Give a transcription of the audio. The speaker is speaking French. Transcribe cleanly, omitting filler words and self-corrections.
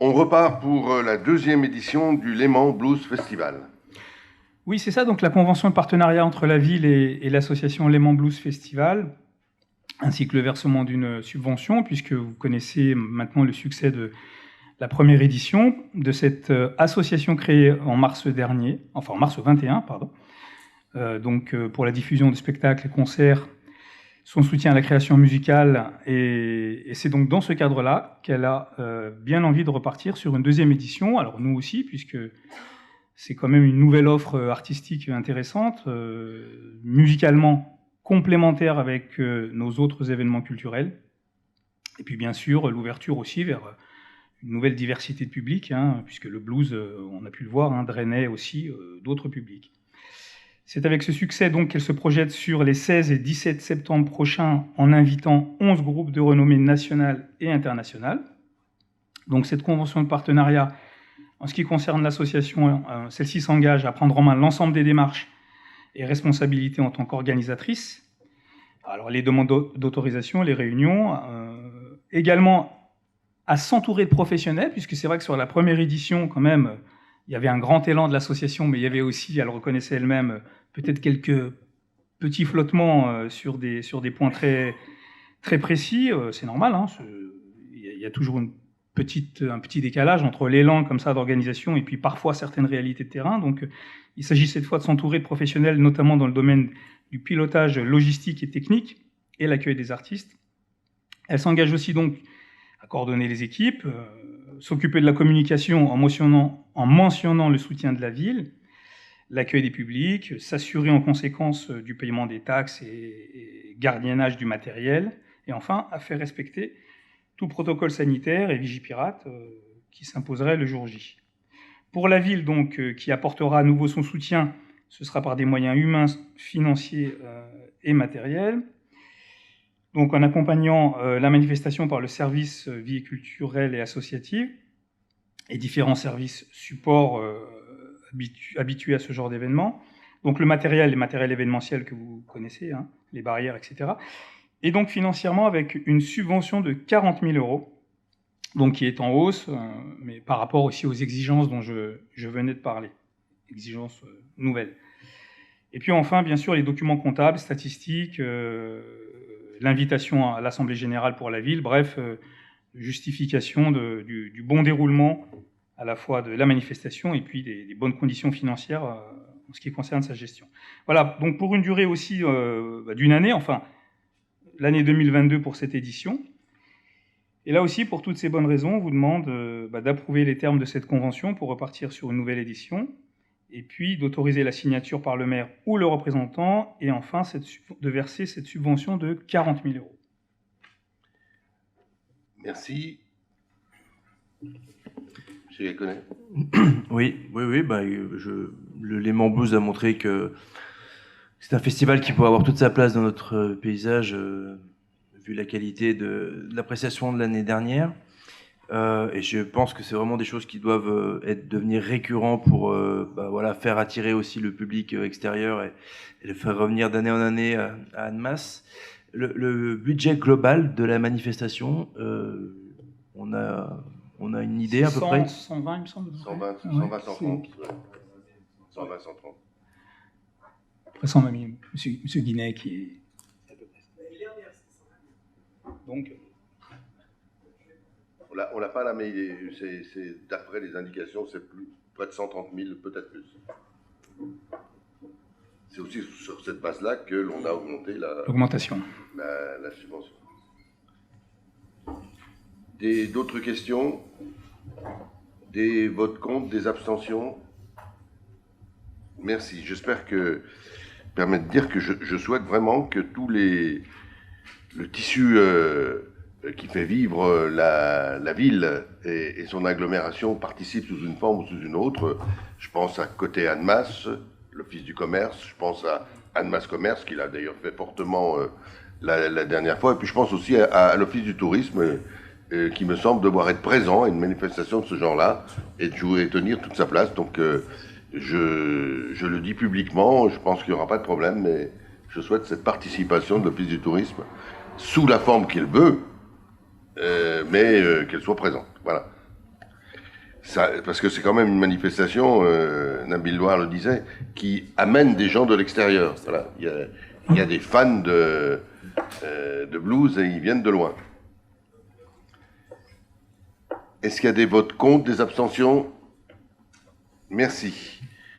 On repart pour la deuxième édition du Léman Blues Festival. Oui, c'est ça, donc la convention de partenariat entre la ville et l'association Léman Blues Festival, ainsi que le versement d'une subvention, puisque vous connaissez maintenant le succès de la première édition de cette association créée en mars dernier, enfin en mars 21, pardon, pour la diffusion de spectacles et concerts, son soutien à la création musicale, et c'est donc dans ce cadre-là qu'elle a bien envie de repartir sur une deuxième édition, alors nous aussi, puisque c'est quand même une nouvelle offre artistique intéressante, musicalement complémentaire avec nos autres événements culturels. Et puis bien sûr, l'ouverture aussi vers une nouvelle diversité de public, puisque le blues, on a pu le voir, drainait aussi d'autres publics. C'est avec ce succès donc qu'elle se projette sur les 16 et 17 septembre prochains en invitant 11 groupes de renommée nationale et internationale. Donc cette convention de partenariat, en ce qui concerne l'association, celle-ci s'engage à prendre en main l'ensemble des démarches et responsabilités en tant qu'organisatrice. Alors les demandes d'autorisation, les réunions, également à s'entourer de professionnels, puisque c'est vrai que sur la première édition, quand même, il y avait un grand élan de l'association, mais il y avait aussi, elle reconnaissait elle-même, peut-être quelques petits flottements sur des points très, très précis. C'est normal, il y a toujours un petit décalage entre l'élan comme ça d'organisation et puis parfois certaines réalités de terrain. Donc il s'agit cette fois de s'entourer de professionnels, notamment dans le domaine du pilotage logistique et technique et l'accueil des artistes. Elle s'engage aussi donc à coordonner les équipes, s'occuper de la communication en mentionnant le soutien de la ville, l'accueil des publics, s'assurer en conséquence du paiement des taxes et gardiennage du matériel, et enfin à faire respecter tout protocole sanitaire et Vigipirate qui s'imposerait le jour J. Pour la ville, donc, qui apportera à nouveau son soutien, ce sera par des moyens humains, financiers et matériels. Donc en accompagnant la manifestation par le service vie culturelle et associative et différents services supports habitués à ce genre d'événement. Donc les matériels événementiels que vous connaissez, les barrières, etc. Et donc financièrement avec une subvention de 40 000 €, donc qui est en hausse, mais par rapport aussi aux exigences dont je venais de parler, exigences nouvelles. Et puis enfin, bien sûr, les documents comptables, statistiques, l'invitation à l'Assemblée générale pour la ville, bref, justification du bon déroulement à la fois de la manifestation et puis des bonnes conditions financières en ce qui concerne sa gestion. Voilà, donc pour une durée aussi d'une année, enfin, l'année 2022 pour cette édition. Et là aussi, pour toutes ces bonnes raisons, on vous demande d'approuver les termes de cette convention pour repartir sur une nouvelle édition, et puis d'autoriser la signature par le maire ou le représentant, et enfin de verser cette subvention de 40 000 €. Merci. Monsieur Gaconnet. Oui. Le Léman Blues a montré que c'est un festival qui pourrait avoir toute sa place dans notre paysage, vu la qualité de l'appréciation de l'année dernière. Et je pense que c'est vraiment des choses qui doivent devenir récurrents pour faire attirer aussi le public extérieur et le faire revenir d'année en année à Annemasse. Le budget global de la manifestation, on a une idée à peu près 120, il me semble. 120, 130. 120, 130. Après ça, on a mis M. Guinet qui est à peu près ça. Donc... On l'a pas là, mais c'est d'après les indications, c'est près de 130 000, peut-être plus. C'est aussi sur cette base-là que l'on a augmenté la subvention. D'autres questions? Des votes contre, des abstentions? Merci. J'espère que permet de dire que je souhaite vraiment que le tissu qui fait vivre la ville et son agglomération participe sous une forme ou sous une autre. Je pense à côté Annemasse, l'Office du commerce, je pense à Annemasse Commerce, qui l'a d'ailleurs fait fortement la dernière fois, et puis je pense aussi à l'Office du tourisme, qui me semble devoir être présent à une manifestation de ce genre-là, et tenir toute sa place. Donc je le dis publiquement, je pense qu'il n'y aura pas de problème, mais je souhaite cette participation de l'Office du tourisme, sous la forme qu'il veut, mais qu'elle soit présente. Voilà. parce que c'est quand même une manifestation, Nabil Loire le disait, qui amène des gens de l'extérieur. Voilà. Il y a des fans de blues et ils viennent de loin. Est-ce qu'il y a des votes contre, des abstentions? Merci.